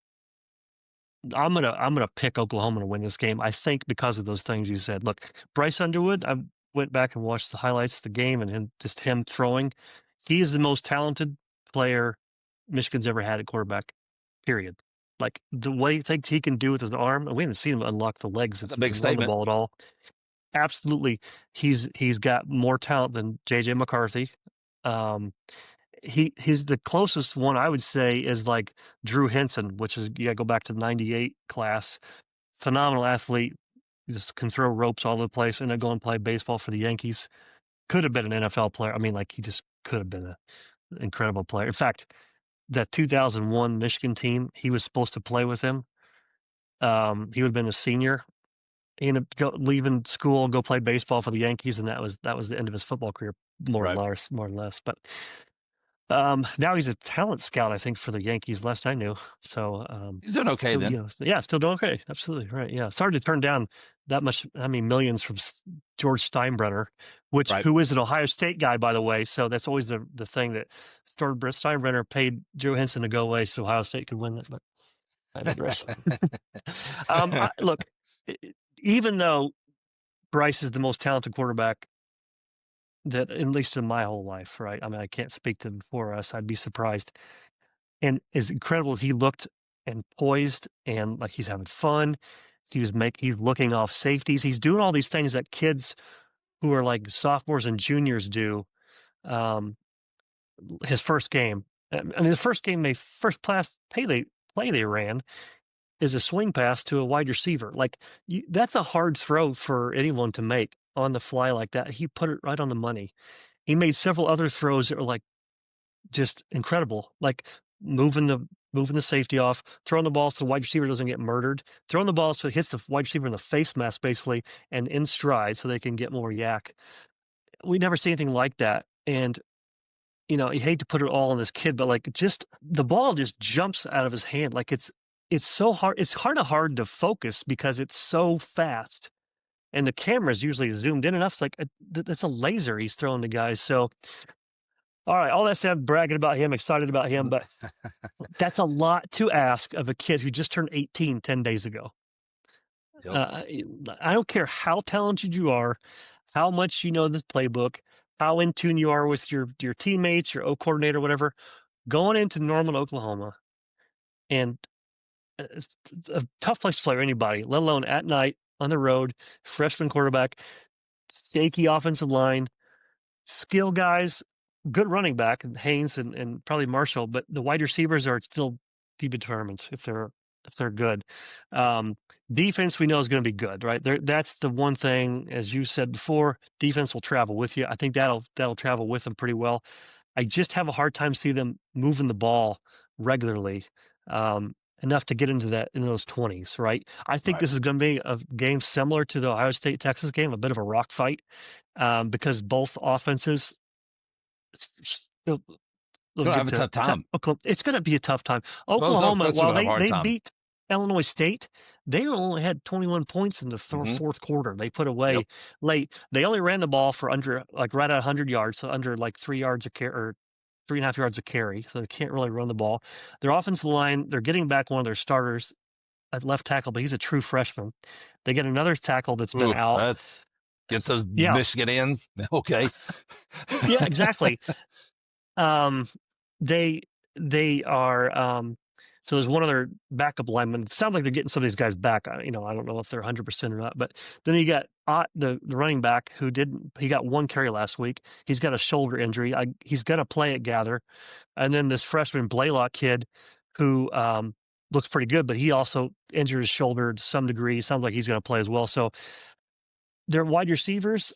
gonna pick Oklahoma to win this game. I think because of those things you said. Look, Bryce Underwood, I went back and watched the highlights of the game and him throwing. He is the most talented player Michigan's ever had at quarterback, period. Like the way he thinks he can do with his arm, we haven't seen him unlock the legs That's a and big run the statement. ball at all. Absolutely, he's got more talent than JJ McCarthy. He's the closest one I would say is like Drew Henson, which is, you got to go back to the '98 class. Phenomenal athlete, just can throw ropes all over the place, and then go and play baseball for the Yankees. Could have been an NFL player. I mean, like, he just could have been an incredible player. In fact, that 2001 Michigan team, he was supposed to play with him. He would have been a senior. He ended up leaving school, go play baseball for the Yankees, and that was the end of his football career, more or less. But now he's a talent scout, I think, for the Yankees, last I knew. So he's doing okay then. Still doing okay. Absolutely right. Yeah, it's hard to turn down that much. I mean, millions from George Steinbrenner, who is an Ohio State guy, by the way. So that's always the thing, that Steinbrenner paid Joe Henson to go away so Ohio State could win it. But I digress. Look, even though Bryce is the most talented quarterback that, at least in my whole life, right? I mean, I can't speak to before us. I'd be surprised. And as incredible as he looked and poised and like he's having fun, he's looking off safeties. He's doing all these things that kids who are like sophomores and juniors do. His first game, his first game, first play they ran is a swing pass to a wide receiver. Like, that's a hard throw for anyone to make on the fly like that. He put it right on the money. He made several other throws that were like just incredible, like moving the safety off, throwing the ball so the wide receiver doesn't get murdered, throwing the ball so it hits the wide receiver in the face mask, basically, and in stride so they can get more yak. We never see anything like that. And, you hate to put it all on this kid, but like, just the ball just jumps out of his hand. Like, it's so hard. It's hard to focus because it's so fast. And the camera's usually zoomed in enough. It's like, that's a laser he's throwing to guys. So, all right, all that said, I'm bragging about him, excited about him, but that's a lot to ask of a kid who just turned 18 10 days ago. Yep. I don't care how talented you are, how much you know this playbook, how in tune you are with your teammates, your O coordinator, whatever, going into Norman, Oklahoma, and it's a tough place to play for anybody, let alone at night on the road, freshman quarterback, shaky offensive line, skill guys, good running back, Haynes and probably Marshall, but the wide receivers are still to be determined if they're good. Defense we know is going to be good, right? That's the one thing, as you said before, defense will travel with you. I think that'll travel with them pretty well. I just have a hard time seeing them moving the ball regularly. Enough to get into those 20s, right? I think this is going to be a game similar to the Ohio State-Texas game, a bit of a rock fight, because both offenses They'll have a tough time. It's going to be a tough time. Oklahoma, while they beat Illinois State, they only had 21 points in the fourth quarter. They put away late. They only ran the ball for under, like, right at 100 yards, so under like 3 yards a carry, or 3.5 yards a carry, so they can't really run the ball. Their offensive line, they're getting back one of their starters at left tackle, but he's a true freshman. They get another tackle that's been out. Gets those Michigan ends. Okay. Yeah, exactly. They are so there's one other backup lineman. It sounds like they're getting some of these guys back. I don't know if they're 100% or not, but then you got the running back he got one carry last week. He's got a shoulder injury. He's going to play at Gather. And then this freshman Blaylock kid who looks pretty good, but he also injured his shoulder to some degree. Sounds like he's going to play as well. So their wide receivers,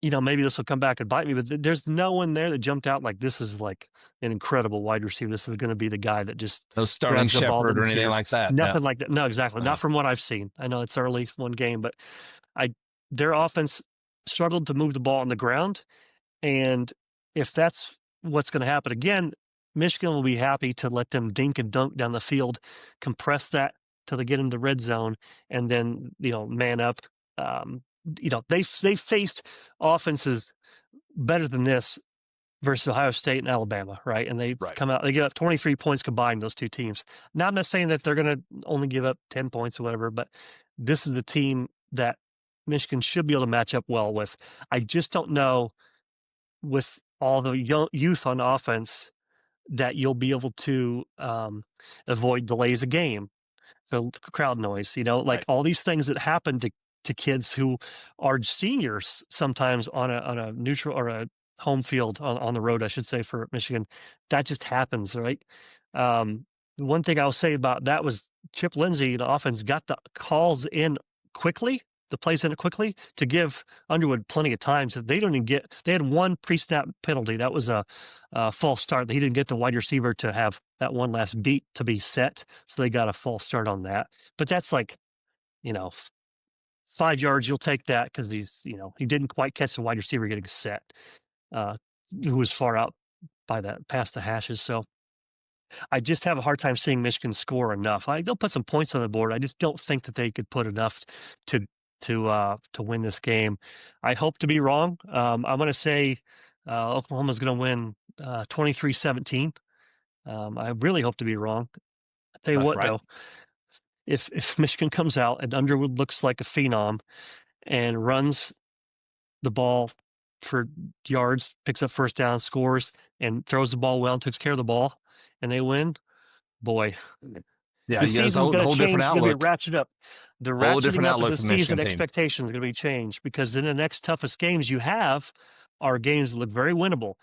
maybe this will come back and bite me, but there's no one there that jumped out like this is like an incredible wide receiver. This is going to be the guy that just No Sterling grabs the ball Shepard or into anything like that. nothing like that. No, exactly. Not from what I've seen. I know it's early one game, but their offense struggled to move the ball on the ground. And if that's what's going to happen again, Michigan will be happy to let them dink and dunk down the field, compress that till they get into the red zone, and then man up. They faced offenses better than this versus Ohio State and Alabama, right? And they come out, they give up 23 points combined, those two teams. Now, I'm not saying that they're going to only give up 10 points or whatever, but this is the team that Michigan should be able to match up well with. I just don't know with all the youth on offense that you'll be able to avoid delays of game. So crowd noise, all these things that happen to kids who are seniors sometimes on a neutral or a home field on the road, I should say, for Michigan. That just happens, right? One thing I'll say about that was Chip Lindsey, the offense, got the calls in quickly, the plays in it quickly to give Underwood plenty of time. So they don't even they had one pre-snap penalty. That was a false start. He didn't get the wide receiver to have that one last beat to be set. So they got a false start on that. But that's 5 yards, you'll take that because he didn't quite catch the wide receiver getting set, who was far out by that past the hashes. So I just have a hard time seeing Michigan score enough. They'll put some points on the board. I just don't think that they could put enough to win this game. I hope to be wrong. I'm going to say Oklahoma's going to win 23-17. I really hope to be wrong. I'll tell you what, though. If Michigan comes out and Underwood looks like a phenom and runs the ball for yards, picks up first down, scores, and throws the ball well and takes care of the ball, and they win, boy. Yeah, the season's going to change. It's going to be ratcheted up. The ratcheting up of the season expectations are going to be changed because then the next toughest games you have are games that look very winnable.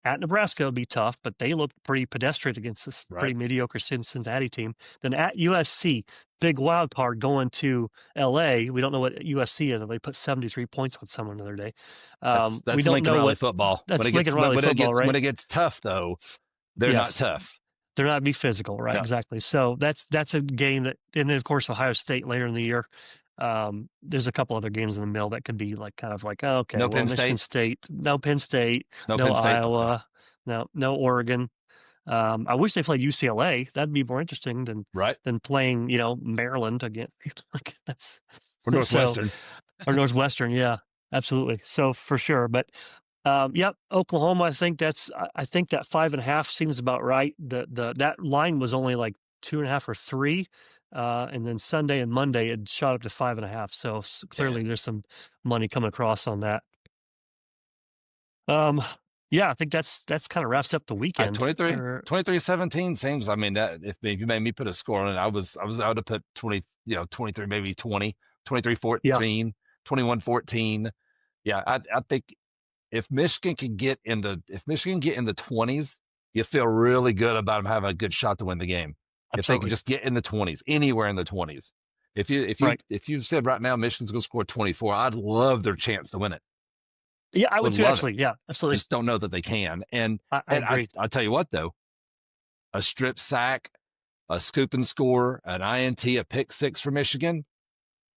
At Nebraska, it'll be tough, but they look pretty pedestrian against this pretty mediocre Cincinnati team. Then at USC, big wild card going to L.A. We don't know what USC is. They put 73 points on someone the other day. That's we don't Lincoln know Riley football. That's Lincoln Riley football, right? When it gets tough, though, they're not tough. They're not be physical, right? No. Exactly. So that's a game that, and then of course Ohio State later in the year. There's a couple other games in the middle that could be okay, Michigan State, no Penn State, no Iowa, no Oregon. I wish they played UCLA. That'd be more interesting than playing, Maryland again. Or Northwestern. Or Northwestern, yeah, absolutely. So for sure, but Oklahoma. I think that 5.5 seems about right. That line was only like 2.5 or 3. And then Sunday and Monday it shot up to 5.5. So clearly there's some money coming across on that. I think that's kind of wraps up the weekend. 23-17 seems. I mean, that if you made me put a score on it, I would have put 20, 23, maybe 20, 23-14, 21-14. Yeah, I think if Michigan can get in the 20s, you feel really good about them having a good shot to win the game. Absolutely. If they can just get in the 20s, anywhere in the 20s. If you said right now Michigan's going to score 24, I'd love their chance to win it. Yeah, I would too, actually. Yeah, absolutely. Just don't know that they can. And I agree. I'll tell you what, though, a strip sack, a scoop and score, an INT, a pick six for Michigan,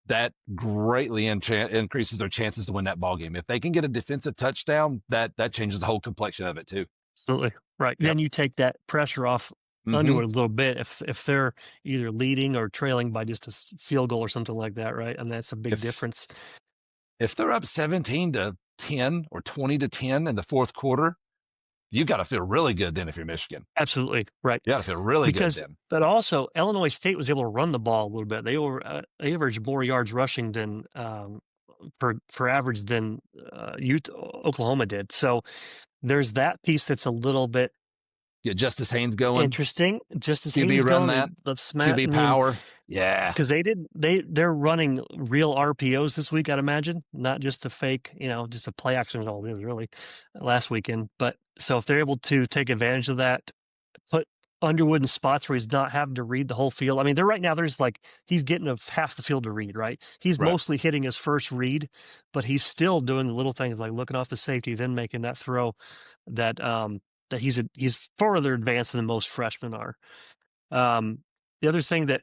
that greatly increases their chances to win that ball game. If they can get a defensive touchdown, that changes the whole complexion of it too. Absolutely. Right. Yep. Then you take that pressure off Underwood a little bit if they're either leading or trailing by just a field goal or something like that, right? And that's a big difference. If they're up 17-10 or 20-10 in the fourth quarter, you got to feel really good then if you're Michigan. Absolutely. Right. You got to feel really good then. But also, Illinois State was able to run the ball a little bit. They averaged more yards rushing than per average than Oklahoma did. So there's that piece that's a little bit get Justice Haynes going. Interesting. Justice QB Haynes run going. that. QB power. Yeah. Because they're running real RPOs this week, I'd imagine, not just a fake, just a play action at all. It was really last weekend. But so if they're able to take advantage of that, put Underwood in spots where he's not having to read the whole field. I mean, right now there's he's getting half the field to read, right? He's Right. mostly hitting his first read, but he's still doing the little things like looking off the safety, then making that throw that that he's further advanced than most freshmen are. The other thing that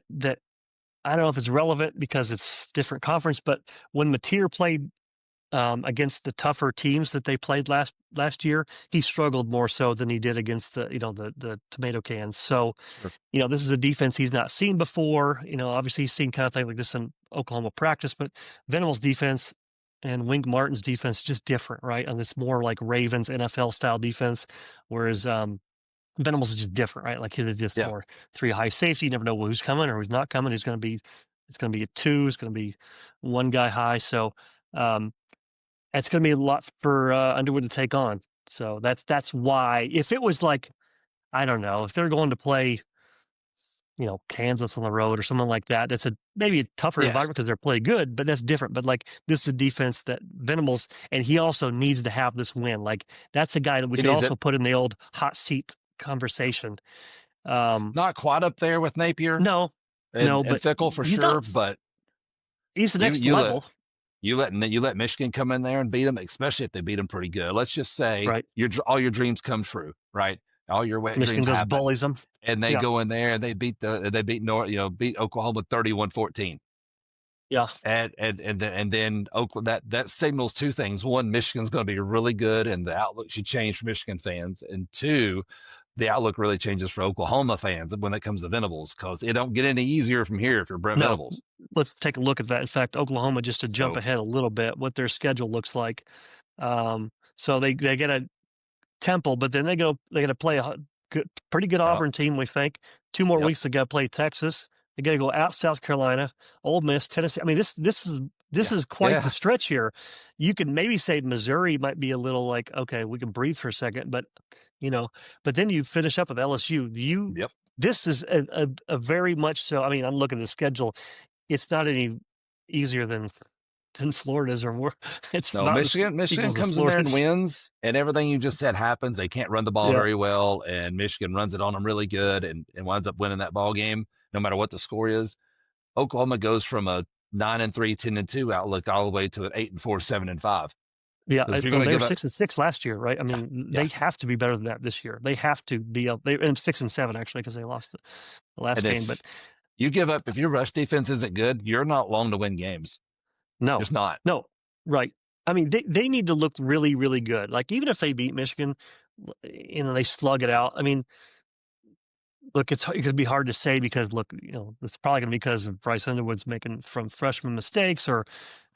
I don't know if it's relevant because it's different conference, but when Mateer played against the tougher teams that they played last year, he struggled more so than he did against the tomato cans. So, Sure. This is a defense he's not seen before. Obviously he's seen kind of thing like this in Oklahoma practice, but Venables' defense and Wink Martin's defense is just different, right? And it's more like Ravens NFL style defense, whereas Venables is just different, right? Like he's just more three high safety. You never know who's coming or who's not coming. It's going to be a two. It's going to be one guy high. So it's going to be a lot for Underwood to take on. So that's why. If it was I don't know, if they're going to play, Kansas on the road or something like that, that's maybe a tougher environment because they're play good, but that's different. But this is a defense that Venables, and he also needs to have this win. That's a guy that we can also put in the old hot seat conversation. Not quite up there with Napier. No, but Fickle for sure. But he's the next level. You let Michigan come in there and beat them, especially if they beat them pretty good. Let's just say all your dreams come true, right? All your wet Michigan dreams happen. Bullies them, and they go in there and they beat beat Oklahoma 31-14. Yeah, and then Oklahoma, that signals two things: one, Michigan's going to be really good, and the outlook should change for Michigan fans, and two, the outlook really changes for Oklahoma fans when it comes to Venables, because it don't get any easier from here if you're Brent Venables. Let's take a look at that. In fact, Oklahoma, just to jump ahead a little bit, what their schedule looks like. So they get a Temple, but then they got to play a pretty good Auburn team, we think. 2 more weeks they got to play Texas. They got to go out South Carolina, Ole Miss, Tennessee. I mean, this is quite the stretch here. You can maybe say Missouri might be a little okay, we can breathe for a second, but but then you finish up with LSU. This is a very much so. I mean, I'm looking at the schedule. It's not any easier than Florida's or more. It's no, Michigan comes in there and wins, and everything you just said happens. They can't run the ball very well, and Michigan runs it on them really good and winds up winning that ball game no matter what the score is. Oklahoma goes from a 9-3, 10-2 outlook all the way to an 8-4, 7-5. Yeah, they were 6-6 last year, right? I mean, they have to be better than that this year. They have to be up. They're 6-7 actually because they lost the last game. But you give up if your rush defense isn't good, you're not long to win games. No, it's not. No, right. I mean, they need to look really, really good. Even if they beat Michigan, they slug it out. I mean, look, it could be hard to say because it's probably going to be because of Bryce Underwood's making from freshman mistakes, or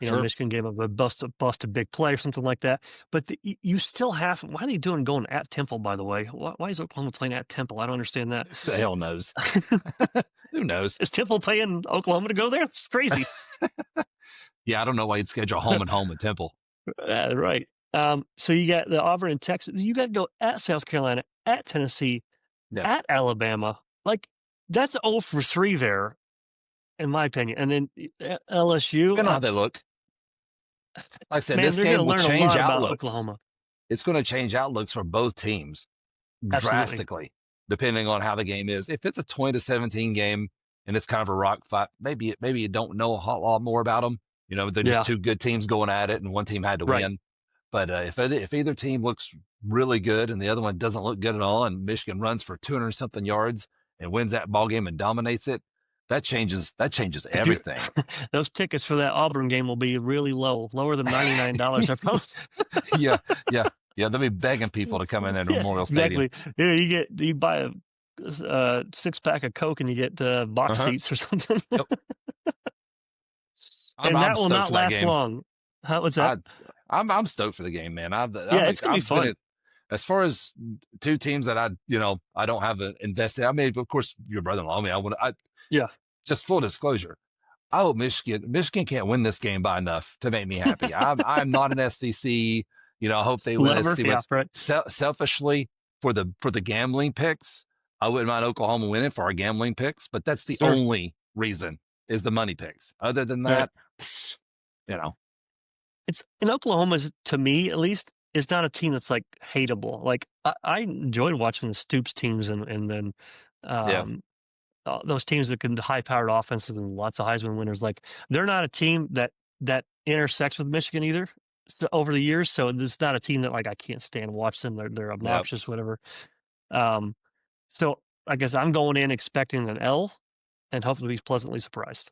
Michigan gave up a bust a big play or something like that. But you still have. Why are they going at Temple? By the way, why is Oklahoma playing at Temple? I don't understand that. Who the hell knows? Who knows? Is Temple paying Oklahoma to go there? It's crazy. Yeah, I don't know why you'd schedule home and home at Temple. Right. So you got the Auburn and Texas. You got to go at South Carolina, at Tennessee, at Alabama. That's 0 for 3 there, in my opinion. And then LSU. You know how they look. Like I said, this game will change outlooks. Oklahoma. It's going to change outlooks for both teams drastically, depending on how the game is. If it's a 20-17 game and it's kind of a rock fight, maybe you don't know a whole lot more about them. They're just two good teams going at it, and one team had to win. But if either team looks really good and the other one doesn't look good at all, and Michigan runs for 200-something yards and wins that ball game and dominates it, that changes everything. Those tickets for that Auburn game will be really lower than $99. I promise. Yeah. They'll be begging people to come in at Memorial Stadium. Exactly. You buy a 6-pack of Coke and you get box seats or something. Yep. And that will not last long. What's that? I'm stoked for the game, man. It's gonna be fun. As far as two teams that I don't have invested. I mean, of course, your brother-in-law. Just full disclosure. I hope Michigan can't win this game by enough to make me happy. I'm not an SEC. I hope they win. Selfishly, for the gambling picks, I wouldn't mind Oklahoma winning for our gambling picks, but that's the only reason is the money picks. Other than that, it's in Oklahoma, to me at least, is not a team that's hateable. I enjoyed watching the Stoops teams and then Yeah. Those teams that can high-powered offenses and lots of Heisman winners, like they're not a team that intersects with Michigan either. So over the years, so it's not a team that like I can't stand watching them. They're Yep. obnoxious, whatever. Um, so I guess I'm going in expecting an L, and hopefully be pleasantly surprised.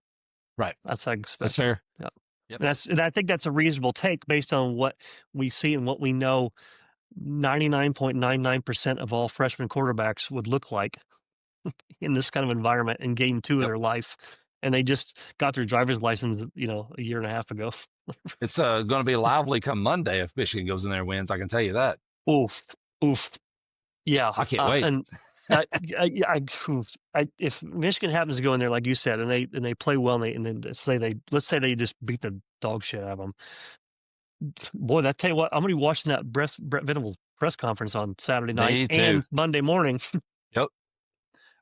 Right. That's what I expect. That's fair. Yeah. Yep. And I think that's a reasonable take based on what we see and what we know 99.99% of all freshman quarterbacks would look like in this kind of environment in game 2 of Yep. their life. And they just got their driver's license, a year and a half ago. It's going to be lively come Monday if Michigan goes in there and wins. I can tell you that. Oof. Yeah. I can't wait. And if Michigan happens to go in there, like you said, and they play well, and then let's say they just beat the dog shit out of them. Boy, I tell you what, I'm going to be watching that Brett Venables press conference on Saturday night and Monday morning. Yep.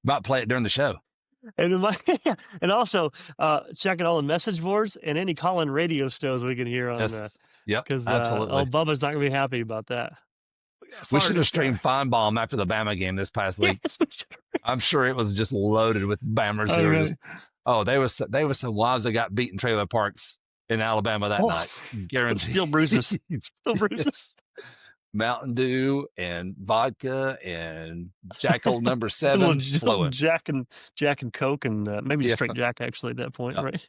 Might play it during the show. And also checking all the message boards and any call-in radio shows we can hear on. Yep, because absolutely. Bubba's not going to be happy about that. We should have streamed Feinbaum after the Bama game this past week. Yes, I'm sure it was just loaded with Bammers who were just they were so wives that got beat in trailer parks in Alabama that night. Guaranteed. Still bruises. Still bruises. Mountain Dew and vodka and Jack Hole number 7 flowing. Jack and Coke and maybe straight Jack actually at that point, right?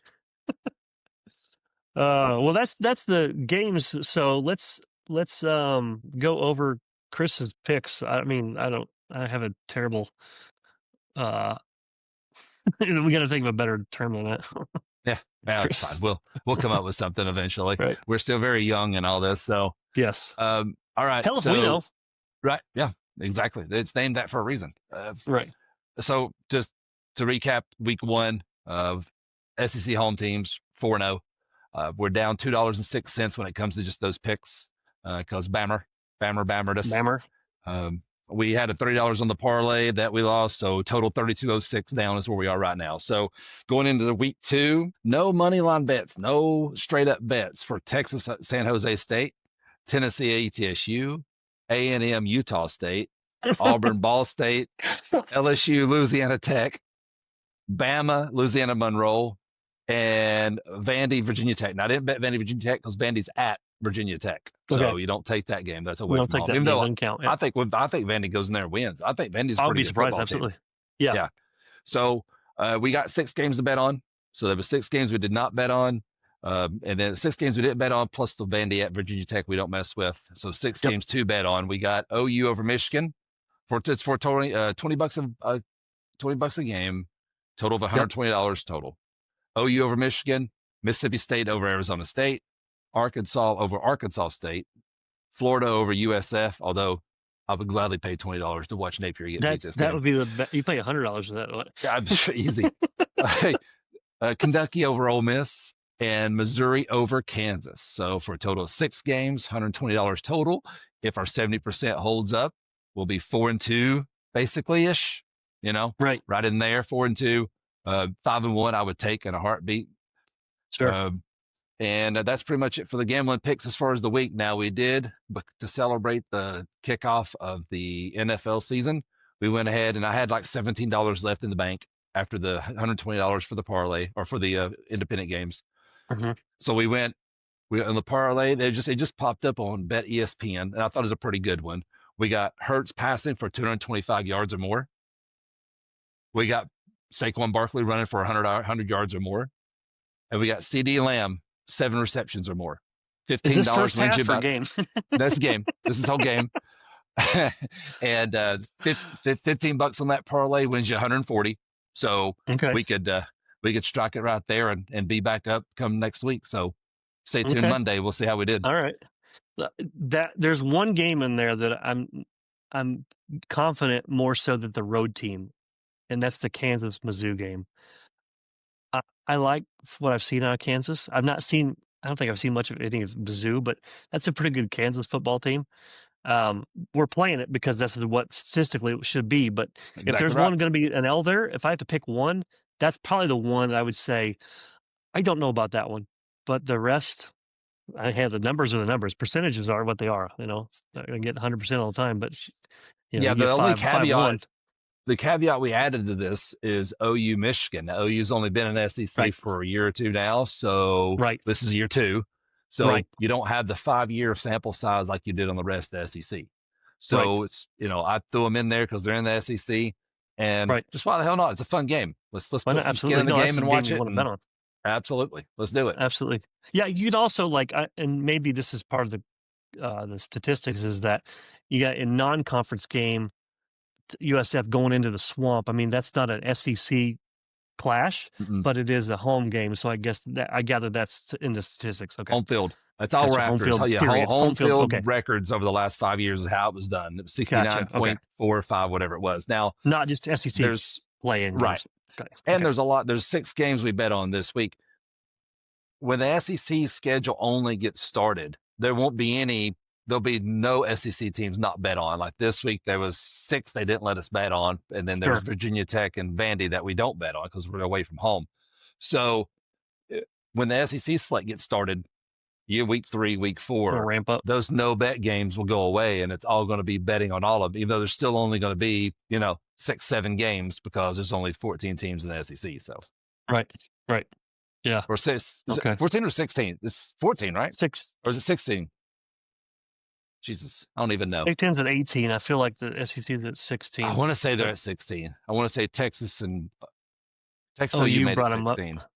Well, that's the games. So let's go over Chris's picks. I mean, I have a terrible. We got to think of a better term than that. Yeah, it's fine. We'll come up with something eventually. Right. We're still very young and all this, so yes. All right. Hell if we know. Right. Yeah. Exactly. It's named that for a reason. Right. So just to recap, week 1 of SEC home teams 4-0. We're down $2.06 when it comes to just those picks because Bammered us. Bammer. We had a $30 on the parlay that we lost, so total $32.06 down is where we are right now. So going into the week 2, no money line bets, no straight up bets for Texas San Jose State, Tennessee ATSU, A&M Utah State, Auburn Ball State, LSU Louisiana Tech, Bama Louisiana Monroe, and Vandy Virginia Tech. Now I didn't bet Vandy Virginia Tech because Vandy's at Virginia Tech, so you don't take that game. That's away from home. Even though count. I think Vandy goes in there and wins. I think Vandy's. I'll be surprised. Absolutely. Yeah. So we got 6 games to bet on. So there were 6 games we did not bet on, and then 6 games we didn't bet on, plus the Vandy at Virginia Tech we don't mess with. So 6 games to bet on. We got OU over Michigan for totally $20 a game, total of $120 total. OU over Michigan, Mississippi State over Arizona State, Arkansas over Arkansas State, Florida over USF, although I would gladly pay $20 to watch Napier get beat this game. That would be you pay $100 for that. Yeah, easy. Kentucky over Ole Miss and Missouri over Kansas. So for a total of 6 games, $120 total. If our 70% holds up, we'll be 4-2 basically-ish, right in there, 4-2. 5-1 I would take in a heartbeat. Sure. And that's pretty much it for the gambling picks as far as the week. Now we did, but to celebrate the kickoff of the NFL season, we went ahead and I had like $17 left in the bank after the $120 for the parlay or for the independent games. Mm-hmm. So we on the parlay. It just popped up on Bet ESPN, and I thought it was a pretty good one. We got Hurts passing for 225 yards or more. We got Saquon Barkley running for 100 yards or more. And we got CeeDee Lamb, 7 receptions or more. $15 Is this first wins half you about game? That's game. This is whole game. And $15 on that parlay wins you 140. So we could strike it right there and be back up come next week. So stay tuned Monday. We'll see how we did. All right. There's one game in there that I'm confident more so that the road team, and that's the Kansas-Mizzou game. I like what I've seen out of Kansas. I don't think I've seen much of any of Mizzou, but that's a pretty good Kansas football team. We're playing it because that's what statistically it should be. But if there's one going to be an L there, if I have to pick one, that's probably the one that I would say. I don't know about that one, but the rest, the numbers are the numbers. Percentages are what they are. It's not going to get 100% all the time, but the only caveat. the caveat we added to this is OU Michigan. Now, OU's only been in SEC Right. for a year or two now, so Right. this is year 2. So Right. you don't have the 5-year sample size like you did on the rest of the SEC. So it's, I threw them in there because they're in the SEC, and just why the hell not? It's a fun game. Let's put some skin in the game and watch it. Absolutely, let's do it. Absolutely, yeah. You'd also and maybe this is part of the statistics, is that you got a non-conference game, USF going into the Swamp. I mean, that's not an SEC clash, but it is a home game. So I guess I gather that's in the statistics. Okay, home field. That's all we're after. Home field records over the last 5 years is how it was done. It was 69.45, whatever it was. Now, not just SEC. There's play-in games. Right. Okay. And there's a lot. There's 6 games we bet on this week. When the SEC schedule only gets started, there'll be no SEC teams not bet on. Like this week, there was 6 they didn't let us bet on, and then there's Virginia Tech and Vandy that we don't bet on because we're away from home. So when the SEC slate gets started, week 3, week 4, ramp up. Those no bet games will go away, and it's all going to be betting on all of them, even though there's still only going to be 6-7 games because there's only 14 teams in the SEC. So right, yeah, or 6, 14 or 16? It's 14, right? 6, or is it 16? Jesus, I don't even know. Big Ten's at 18. I feel like the SEC is at 16. I want to say they're at 16. I want to say Texas. Oh, you made brought it them 16. up.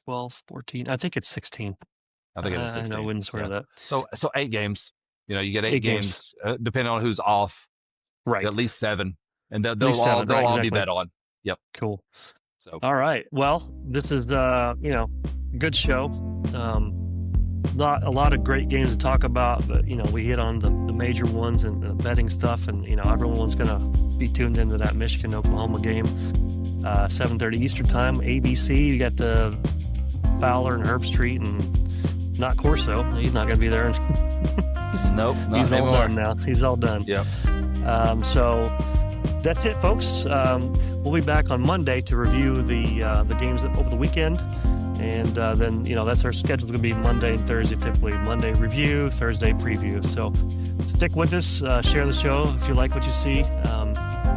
12, 14. I think it's 16. I think it's 16. I wouldn't swear that. So 8 games. You get 8 games depending on who's off. Right. At least 7, and they'll all be bet on. Yep. Cool. So all right. Well, this is good show. A lot of great games to talk about, but we hit on the major ones and the betting stuff, and everyone's gonna be tuned into that Michigan-Oklahoma game, 7:30 Eastern time, ABC. You got the Fowler and Herbstreit, and not Corso. He's not gonna be there. Nope, he's all done now. He's all done. Yep. So that's it, folks. We'll be back on Monday to review the games over the weekend. And then, that's our schedule. It's going to be Monday and Thursday, typically. Monday review, Thursday preview. So stick with us. Share the show if you like what you see.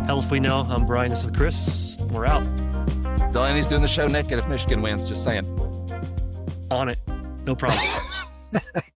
Hell if we know. I'm Brian. This is Chris. We're out. Delaney's doing the show naked if Michigan wins. Just saying. On it. No problem.